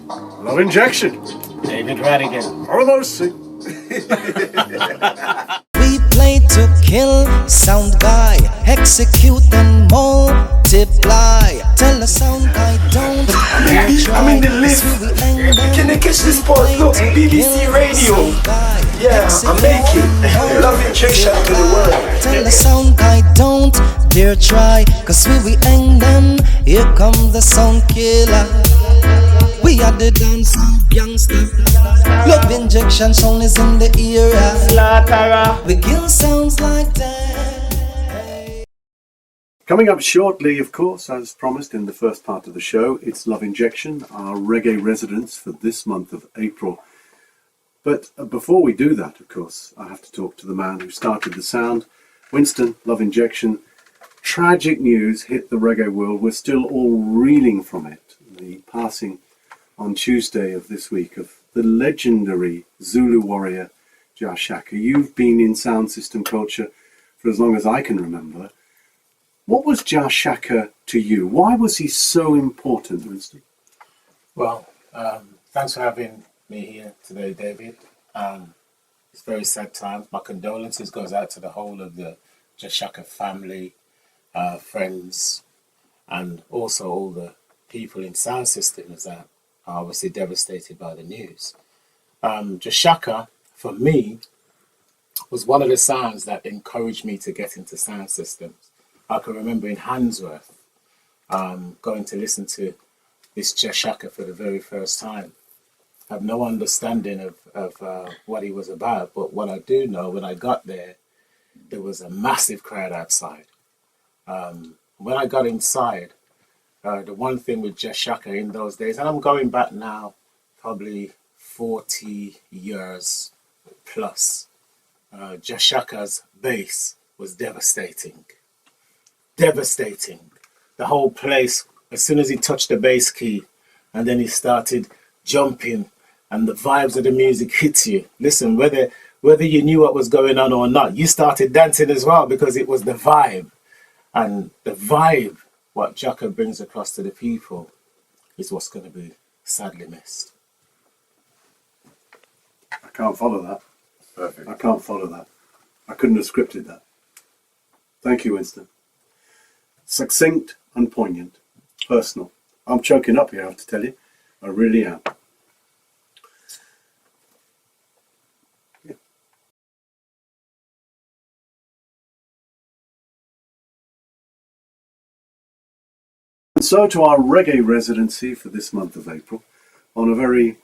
Luv Injection. David Rodigan. All those sing. We play to kill, sound guy, execute and multiply. Tell the sound guy don't I'm in the lift. Can they catch this part? Look, BBC Radio. Yeah, I'm making Luv Injection to the world. Tell the sound guy don't dare try, cause we end them. Here comes the sound killer. We are the dance youngsters. Luv Injection sound is in the era. We kill sounds like that. Coming up shortly, of course, as promised in the first part of the show, it's Luv Injection, our reggae residence for this month of April. But before we do that, of course, I have to talk to the man who started the sound, Winston, Luv Injection. Tragic news hit the reggae world. We're still all reeling from it. The passing on Tuesday of this week of the legendary Zulu warrior, Jah Shaka. You've been in sound system culture for as long as I can remember. What was Jah Shaka to you? Why was he so important, Winston? Well, thanks for having me here today, David. It's very sad times. My condolences goes out to the whole of the Jah Shaka family, friends, and also all the people in sound systems that are obviously devastated by the news. Jah Shaka, for me, was one of the sounds that encouraged me to get into sound systems. I can remember in Handsworth, going to listen to this Jah Shaka for the very first time. I have no understanding of what he was about, but what I do know, when I got there, there was a massive crowd outside. When I got inside, the one thing with Jah Shaka in those days, and I'm going back now probably 40 years plus, Jah Shaka's bass was devastating. Devastating. The whole place, as soon as he touched the bass key and then he started jumping and the vibes of the music hit you. Listen, whether you knew what was going on or not, you started dancing as well because it was the vibe. And the vibe, what Shaka brings across to the people, is what's going to be sadly missed. I can't follow that. Perfect. I can't follow that. I couldn't have scripted that. Thank you, Winston. Succinct and poignant. Personal. I'm choking up here, I have to tell you. I really am. Yeah. And so to our reggae residency for this month of April, on a very,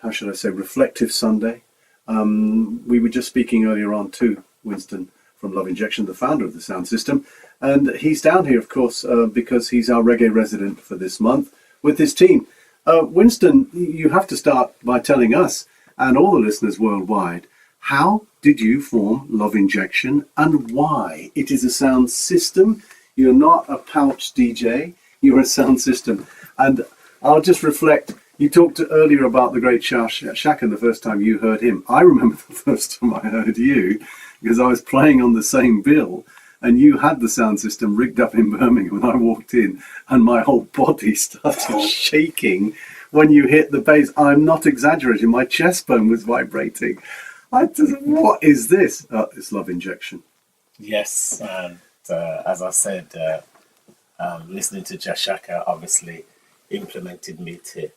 how should I say, reflective Sunday. We were just speaking earlier on to Winston from Luv Injection, the founder of the sound system, and he's down here, of course, because he's our reggae resident for this month with his team. Winston, you have to start by telling us and all the listeners worldwide, how did you form Luv Injection and why? It is a sound system. You're not a pouch DJ, you're a sound system. And I'll just reflect, you talked earlier about the great Jah Shaka the first time you heard him. I remember the first time I heard you, because I was playing on the same bill, and you had the sound system rigged up in Birmingham, and I walked in, and my whole body started shaking when you hit the bass. I'm not exaggerating, my chest bone was vibrating. What is this? It's Luv Injection. Yes, and as I said, listening to Jah Shaka obviously implemented me to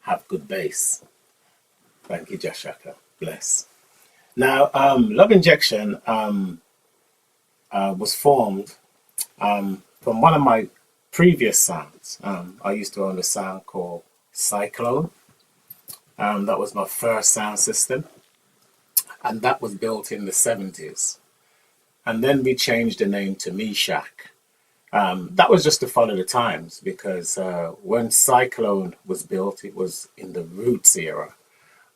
have good bass. Thank you, Jah Shaka. Bless. Now, Luv Injection was formed from one of my previous sounds. I used to own a sound called Cyclone. That was my first sound system. And that was built in the 70s. And then we changed the name to Meshach. That was just to follow the times, because when Cyclone was built, it was in the Roots era,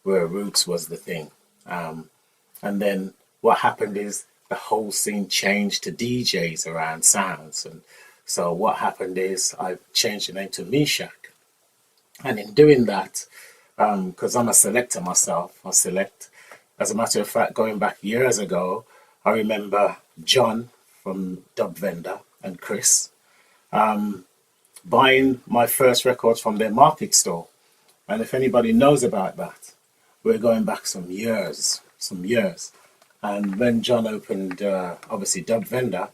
where Roots was the thing. And then what happened is the whole scene changed to DJs around sounds. And so what happened is I changed the name to Meshach. And in doing that, because I'm a selector myself, I select. As a matter of fact, going back years ago, I remember John from Dub Vendor and Chris buying my first records from their market store. And if anybody knows about that, we're going back some years. And when John opened, obviously, Dub Vendor,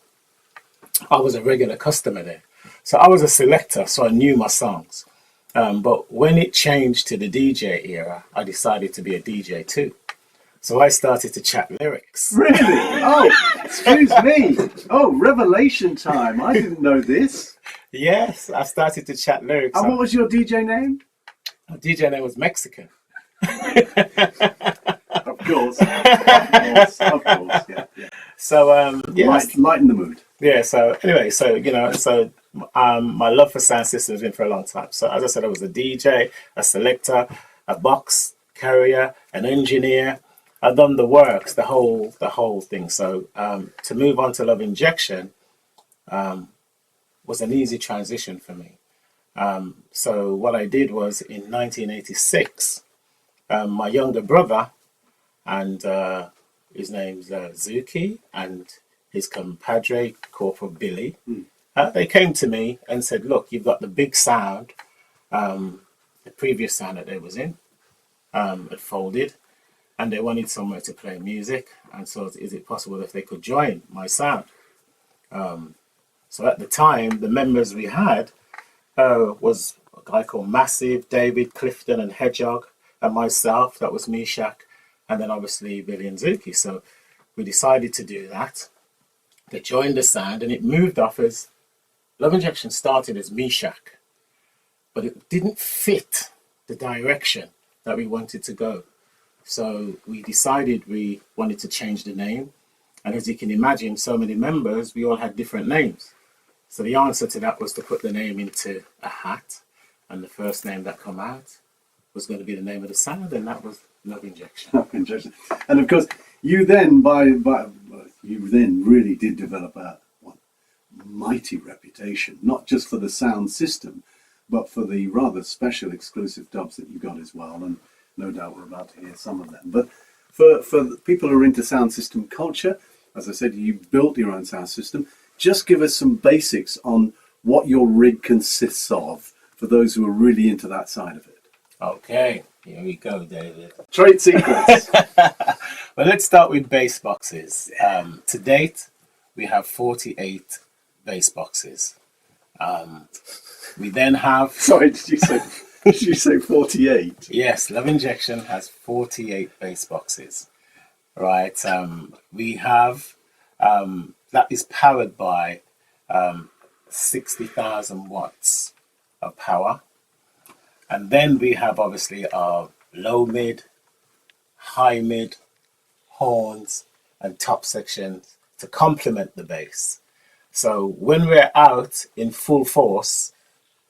I was a regular customer there. So I was a selector, so I knew my songs. But when it changed to the DJ era, I decided to be a DJ too. So I started to chat lyrics. Really? Oh, excuse me. Oh, revelation time. I didn't know this. Yes, I started to chat lyrics. And what was your DJ name? My DJ name was Mexican. Of course. Yeah. So, Lighten the mood. Yeah, so anyway, my love for sound systems has been for a long time. So as I said, I was a DJ, a selector, a box carrier, an engineer. I've done the works, the whole thing. So to move on to Luv Injection was an easy transition for me. So what I did was in 1986, my younger brother and his name's Zuki and his compadre, Corporal Billy, they came to me and said, look, you've got the big sound, the previous sound that they was in, had folded, and they wanted somewhere to play music. And so is it possible if they could join my sound? So at the time, the members we had was a guy called Massive, David, Clifton and Hedgehog, and myself, that was Meshach, and then obviously Billy and Zuki. So we decided to do that. They joined the sound, and it moved off as Luv Injection started as Meshach, but it didn't fit the direction that we wanted to go. So we decided we wanted to change the name. And as you can imagine, so many members, we all had different names. So the answer to that was to put the name into a hat. And the first name that come out was going to be the name of the sound, and that was Luv Injection. Luv Injection. And of course, you then really did develop a mighty reputation, not just for the sound system, but for the rather special exclusive dubs that you got as well. And no doubt we're about to hear some of them. But for the people who are into sound system culture, as I said, you built your own sound system. Just give us some basics on what your rig consists of for those who are really into that side of it. Okay, here we go, David. Trade secrets. Well, let's start with bass boxes. To date, we have 48 bass boxes. We then have... Sorry, did you say 48? Yes, Luv Injection has 48 bass boxes. Right. We have... that is powered by 60,000 watts of power. And then we have obviously our low mid, high mid, horns and top sections to complement the bass. So when we're out in full force,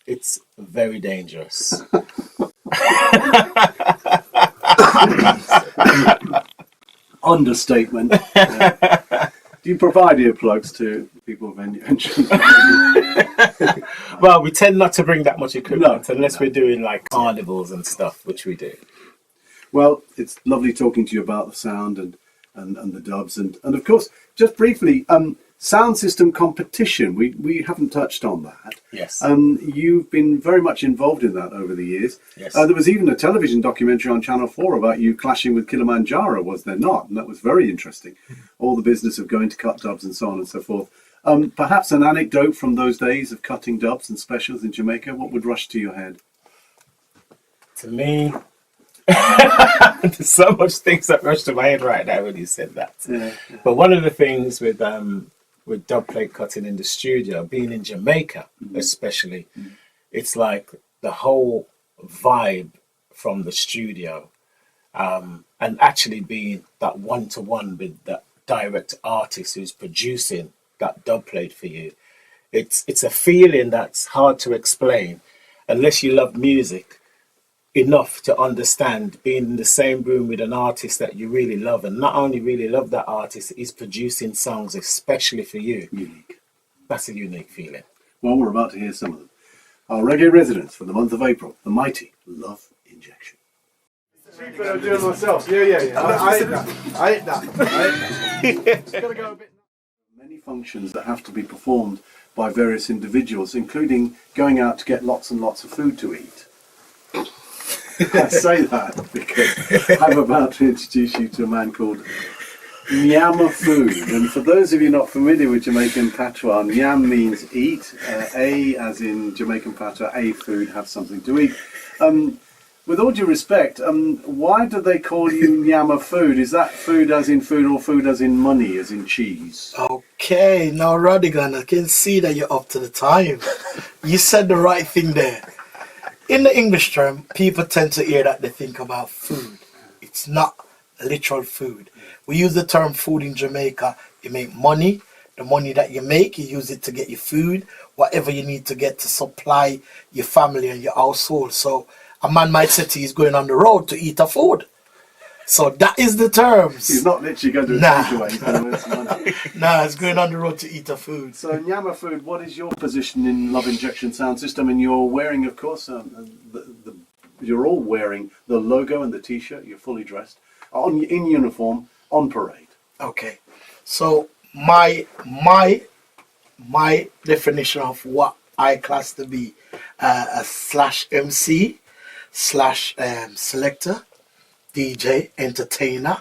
it's very dangerous. Understatement. Do you provide earplugs to people with engine? Well, we tend not to bring that much equipment unless we're doing like carnivals and stuff, which we do. Well, it's lovely talking to you about the sound and the dubs. And of course, just briefly, sound system competition. We haven't touched on that. Yes. You've been very much involved in that over the years. Yes. There was even a television documentary on Channel 4 about you clashing with Kilimanjaro, was there not? And that was very interesting. All the business of going to cut dubs and so on and so forth. Perhaps an anecdote from those days of cutting dubs and specials in Jamaica. What would rush to your head? To me, there's so much things that rush to my head right now when you said that. Yeah. But one of the things with dubplate cutting in the studio, being in Jamaica especially, it's like the whole vibe from the studio, and actually being that one-to-one with that direct artist who's producing that dubplate for you. It's a feeling that's hard to explain unless you love music enough to understand being in the same room with an artist that you really love, and not only really love that artist, is producing songs especially for you. Unique. That's a unique feeling. Well, we're about to hear some of them. Our reggae residents for the month of April, the mighty Luv Injection. But I'm doing myself. Yeah. I ate that. Gotta go a bit. Many functions that have to be performed by various individuals, including going out to get lots and lots of food to eat. I say that because I'm about to introduce you to a man called Nyama Food. And for those of you not familiar with Jamaican patois, Nyam means eat, A as in Jamaican patois, A food, have something to eat. With all due respect, why do they call you Nyama Food? Is that food as in food or food as in money, as in cheese? Okay, now Rodigan, I can see that you're up to the time. You said the right thing there. In the English term, people tend to hear that they think about food. It's not literal food. We use the term food in Jamaica. You make money. The money that you make, you use it to get your food, whatever you need to get to supply your family and your household. So a man might say to you, he's going on the road to eat a food. So that is the terms. He's not literally going to a takeaway. Nah, he's going on the road to eat a food. So Nyama Food, what is your position in Luv Injection Sound System? And you're wearing, of course, you're all wearing the logo and the T-shirt. You're fully dressed, in uniform, on parade. Okay, so my definition of what I class to be a slash MC slash selector, DJ, entertainer.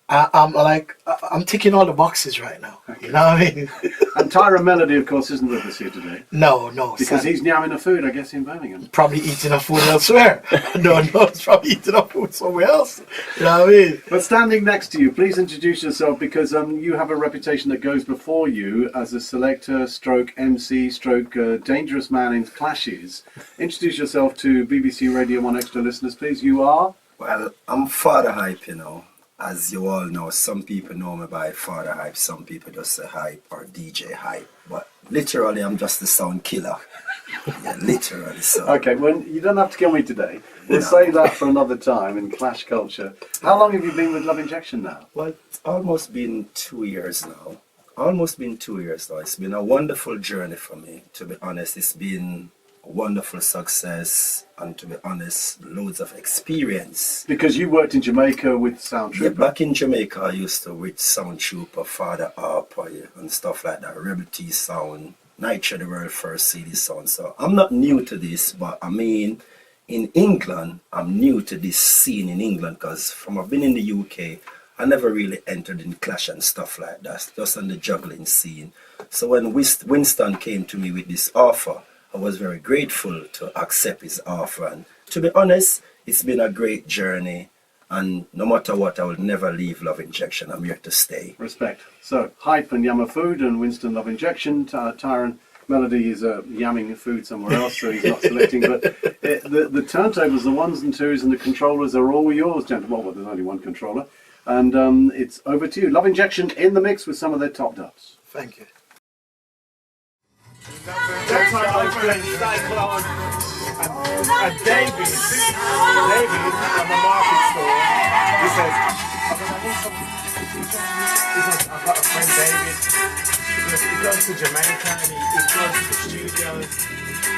I'm ticking all the boxes right now. Okay. You know what I mean? And Tyra Melody, of course, isn't with us here today. No. Because he's nyamming the food, I guess, in Birmingham. Probably eating a food elsewhere. No, he's probably eating a food somewhere else. You know what I mean? But standing next to you, please introduce yourself, because you have a reputation that goes before you as a selector, stroke MC, stroke dangerous man in clashes. Introduce yourself to BBC Radio 1 Extra listeners, please. You are? Well, I'm Father Hype, you know. As you all know, some people know me by Father Hype, some people just say Hype or DJ Hype. But literally, I'm just the sound killer. Yeah, literally. So. Okay, well, you don't have to kill me today. We'll say that for another time in clash culture. How long have you been with Luv Injection now? Well, it's almost been 2 years now. It's been a wonderful journey for me. To be honest, it's been a wonderful success, and to be honest, loads of experience. Because you worked in Jamaica with Sound Trooper. Yeah, back in Jamaica, I used to with Sound Trooper, Father Harper, and stuff like that. Rebel T Sound, Nitro, the world first CD sound. So I'm not new to this, but I mean, in England, I'm new to this scene in England, because from I've been in the UK, I never really entered in clash and stuff like that, just on the juggling scene. So when Winston came to me with this offer, I was very grateful to accept his offer. And to be honest, it's been a great journey. And no matter what, I will never leave Luv Injection. I'm here to stay. Respect. So, Hype and Yama Food and Winston Luv Injection. Tyron Melody is yamming food somewhere else, so he's not selecting. But the turntables, the ones and twos, and the controllers are all yours, gentlemen. Well, there's only one controller. And it's over to you. Luv Injection in the mix with some of their top dubs. Thank you. That time I was playing Cyclone and David at the market store, he said, I've got a friend David, he goes to Jamaica and he goes to the studios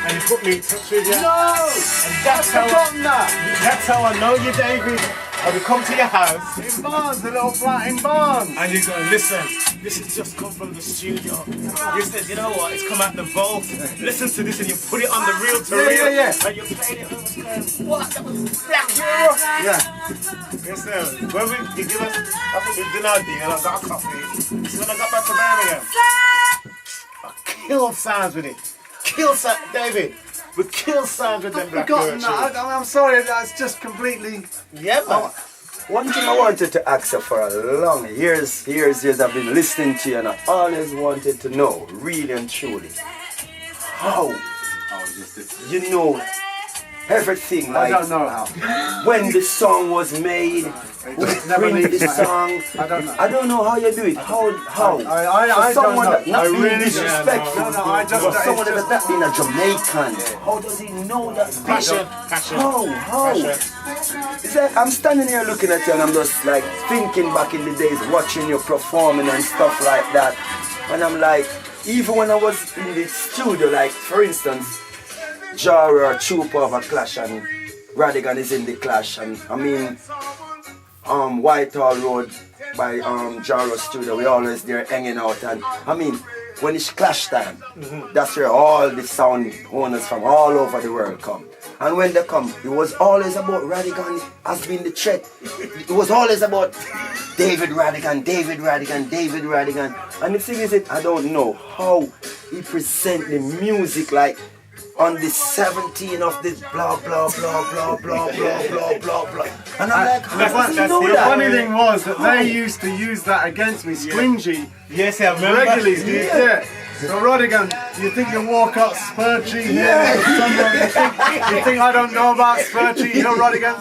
and he put me in touch with you. No! And that's how I know you, David. I will come to your house In Barnes, the little flat in Barnes. and you go, listen, this has just come from the studio. You said, you know what, it's come out the vault. Listen to this, and you put it on the reel to reel. Yeah. And you played it, and I was going, what? That was black hero. Yeah. Yes, sir. When you give us, I think we did our deal, and I got a copy. So when I got back to Birmingham, I killed sounds with it. David. We kill sounds with them I've black forgotten hero. that. I'm sorry, that's just completely... Yeah, man. One thing I wanted to ask you for a long years, I've been listening to you, and I always wanted to know, really and truly, how you know everything, I like don't know how. when the song was made, who never printed the leaves my song. I don't know. How you do it. How? I For someone don't know. that not I being really- disrespectful, No, I just... but someone it's that's not being a Jamaican, how does he know that? Passion. How? It's like I'm standing here looking at you and I'm just like thinking back in the days, watching you performing and stuff like that. And I'm like, even when I was in the studio, like for instance, Jah or Trooper of a Clash and Rodigan is in the Clash, and I mean, Whitehall Road by Jaro Studio, we always there hanging out, and I mean, when it's clash time, that's where all the sound owners from all over the world come. And when they come, it was always about Rodigan has been the threat. It was always about David Rodigan, David Rodigan, David Rodigan. And the thing is, I don't know how he present the music like on the 17th of this blah blah blah blah blah blah blah blah blah. And I'm like, how does he know The that? funny thing was that they used to use that against me, Squingy, Yes, I remember. regularly. Yeah. So Rodigan, you think you walk up Spurtree here? You think I don't know about Spurtree? You know Rodigan?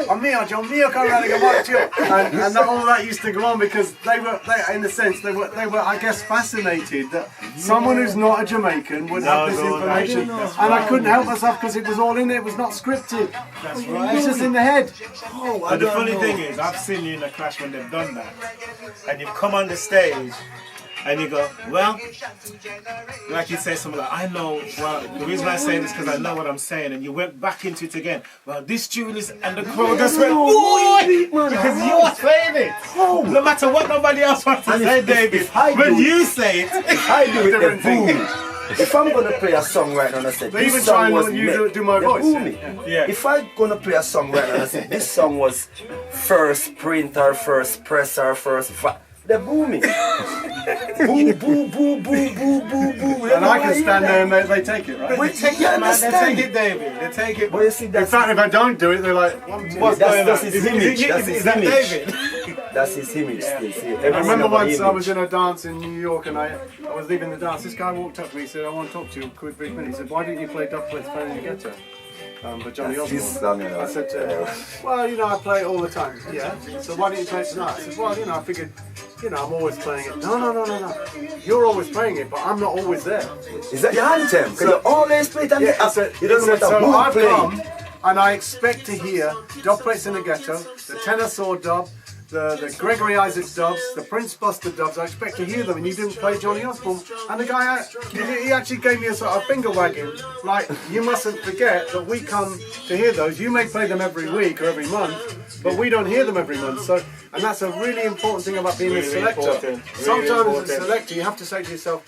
I'm me, John Mio, Rodigan, what you? And all that used to go on because they were, in a sense, they were, I guess, fascinated that someone who's not a Jamaican would have this information, and I couldn't help myself because it was all in there. It was not scripted. That's right. It's just in the head. But the funny thing is, I've seen you in a clash when they've done that, and you come on the stage. And you go, well, like you say something like, I know, well, the reason I say this because I know what I'm saying, and you went back into it again. Well, this tune is, and the crowd just went, whoa, because you are playing it. No matter what nobody else wants to say, David, when you say it, I do it, they boo me. If I'm gonna play a song right now and I say They this even song try was and you do my they voice. boo me. Yeah. If I'm gonna play a song right now and I say this song was first print or first press or first they boo me. Boo, boo, boo, boo, boo, boo, boo. And I can stand there and they take it, right? We take it, man, they take it, David, they take it. But you see, In that's, fact, if I don't do it, they're like, What's going on? that's his image. That's his Is that image. David? That's his image. Still. See, I remember once I was in a dance in New York and I was leaving the dance. This guy walked up to me and said, I want to talk to you a quick brief minute. He said, why didn't you play Dubplate Phone in the Ghetto? But Johnny That's his Osborne. song, you know. I said to him, well, you know, I play it all the time. Yeah. So why didn't you play it tonight? I said, well, you know, I figured, you know, I'm always playing it. No. You're always playing it, but I'm not always there. Is that your anthem? Because you always play it and Yeah, so you don't know what so the I've play. come and I expect to hear Dubplates in the Ghetto, the Tenor Saw dub, the Gregory Isaacs dubs, the Prince Buster dubs. I expect to hear them, and you didn't play Johnny Osborne. And the guy, he actually gave me a sort of finger wagging, like, you mustn't forget that we come to hear those. You may play them every week or every month, but we don't hear them every month. So, and that's a really important thing about being a selector. Sometimes as a selector, you have to say to yourself,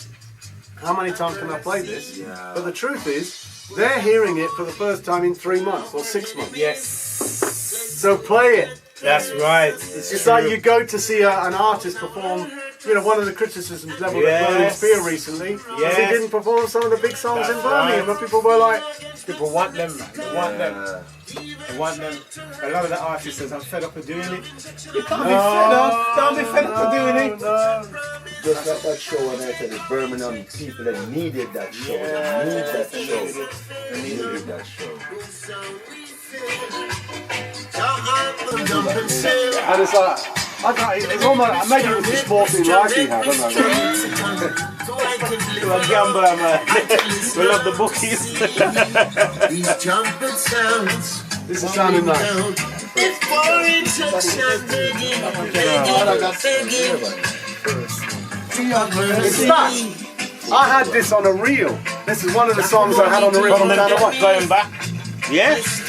how many times can I play this? Yeah. But the truth is, they're hearing it for the first time in 3 months or 6 months. Yes. So play it. That's right. It's like you go to see an artist perform. You know, one of the criticisms leveled at Burning Yes. Spear recently was he Yes. didn't perform some of the big songs That's in Birmingham, right. and people were like, People want them, man. They want them. They want them. A lot of the artists says, I'm fed up with doing it. You can't be fed up. Don't be fed up with doing it. Just like that show when I said the Birmingham people that needed that show. They need that show. They needed that show. and it's like, I can't, it's almost, maybe it was a small thing like he had, I don't know. You're a gambler, man. We love the bookies. This is sounding nice. It's that. I had this on a reel. This is one of the songs I had on the reel from Channel 1. Going back. Yes.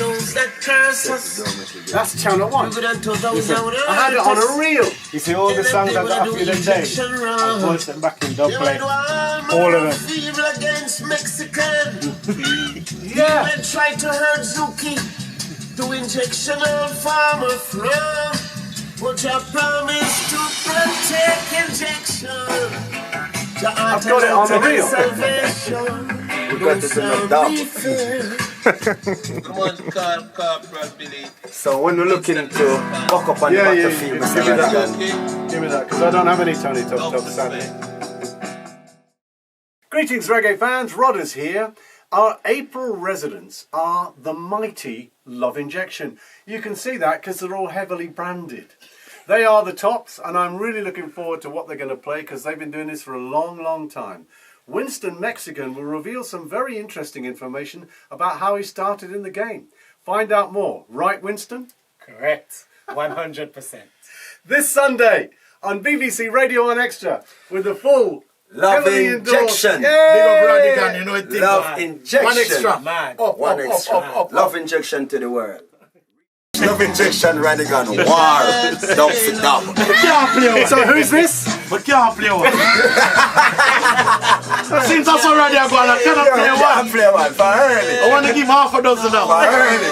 That's Channel 1. I had it on a reel. You see all the songs I got off you that day. I voiced them back in Dubplate. All of them. Against Mexican. Yeah. They try to hurt Zuki. Do injection on farmer from. What you promise to protect injection. I've got it on a reel. We got it in the dub. Come on, call, Billy. So when we're looking to buck up on the battlefield, we see that. Give me that, because I don't have any Tony Top sadly. Greetings, reggae fans. Rodders here. Our April residents are the mighty Luv Injection. You can see that because they're all heavily branded. They are the tops, and I'm really looking forward to what they're going to play because they've been doing this for a long, long time. Winston Mexican will reveal some very interesting information about how he started in the game. Find out more. Right, Winston? Correct. 100%. This Sunday on BBC Radio 1 Extra with the full Luv heavily endorsed- Injection. Yay! Big up Rodigan, you know it. Love Injection. One extra. Man. Up, One up, extra. up, up, up, Love Injection to the world. Luv Injection Rodigan War. Dub for dub. We can't play one. So who's this? We can't play one. Since that's already a gone, I cannot play one. Play one for early. I want to give half a dozen now. For early.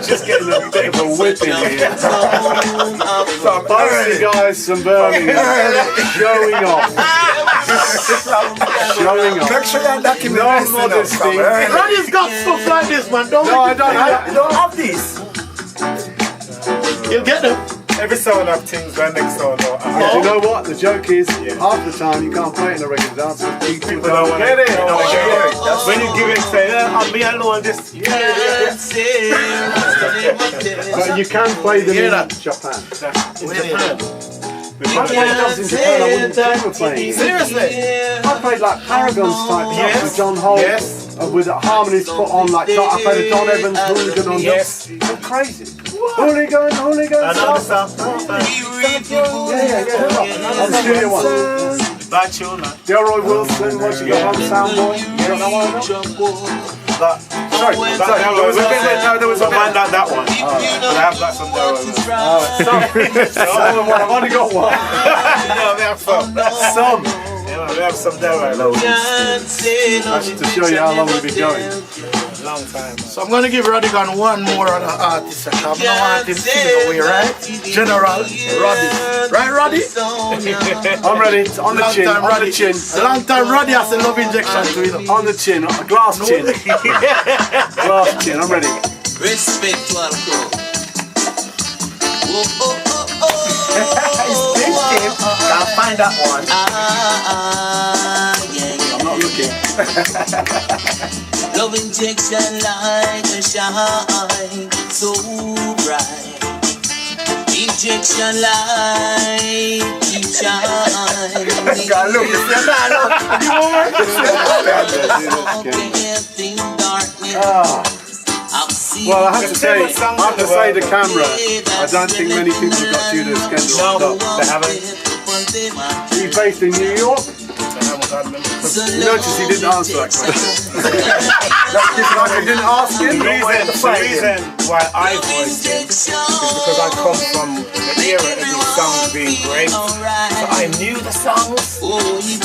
Just getting a bit of a whip in here. From Bossy early. guys from Birmingham showing off. Showing off. Make sure you document No this, you know, modesty. from early. Roddy's got stuff like this, man. Don't No, I make it don't like have. You don't have this. that. You'll get them. Every sound have things when next sound don't have. Do you know what? The joke is, half the time you can't play it in a regular dance because people Don't don't wanna get it. don't wanna Don't get get it. it. That's When you give it, say, I'll be alone. Just But you can play them Hear in that? Japan. in Japan. I played jobs in Japan, I wouldn't dream of playing it. Seriously? I played like Paragons type jobs with John Holt. Yes. With harmonies put on like I played a Don Evans Hooligan on Yes. They're crazy. Hooligan, hooligan, I know the stop. song. On the studio one. Bad tune, man. Delroy Wilson, once you got on Soundboy. You got that one? Sorry, There was a bit. There was a band like that one. But I have got some there. I've only got one. No, we have some. Some. Yeah, we have some there. That's to show you how long we've been going. Long time. So I'm going to give Rodigan one more other artist. I don't want him to give away, right? General Roddy. Right, Roddy? I'm ready. On the chin. On the chin. A long time Roddy has a Luv Injection to you know. On the chin. A glass chin. Glass chin. I'm ready. Respect to our crew. Oh, oh, oh, oh. Can't find that one. Yeah. I'm not looking. Luv Injection like a shine, so bright. Injection light, keep shining. God, look, you see that? In darkness, I'll see. Well, I have to say the camera, I don't think many people have got Judas Skender on top. They haven't. He's based in New York. They haven't got them. You notice he didn't answer that question. That's like I didn't ask him. The reason why I voiced him is because I come from the era of these songs being great. So I knew the songs.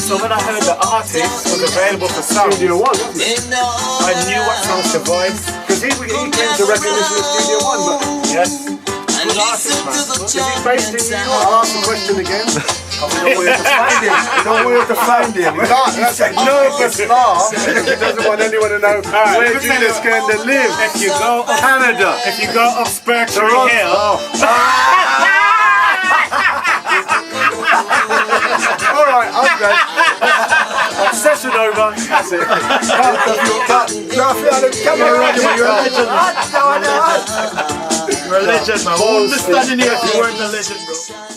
So when I heard the artist was available for songs, Studio One, wasn't it? I knew what songs to voice. Because he came to recognition of Studio One, but Yes. Good artist, man. is he based in New York? I'll ask the question again. We don't know where to find him. We don't know where to find him. That's a nervous laugh. He doesn't want anyone to know where Judas Skender lives. If you go up Canada. If you go up Spurtree Toronto. Hill, All right, I'm good. Session over. That's it. You're a legend, man. You're a legend, man. Who would be standing here if you weren't a legend, bro?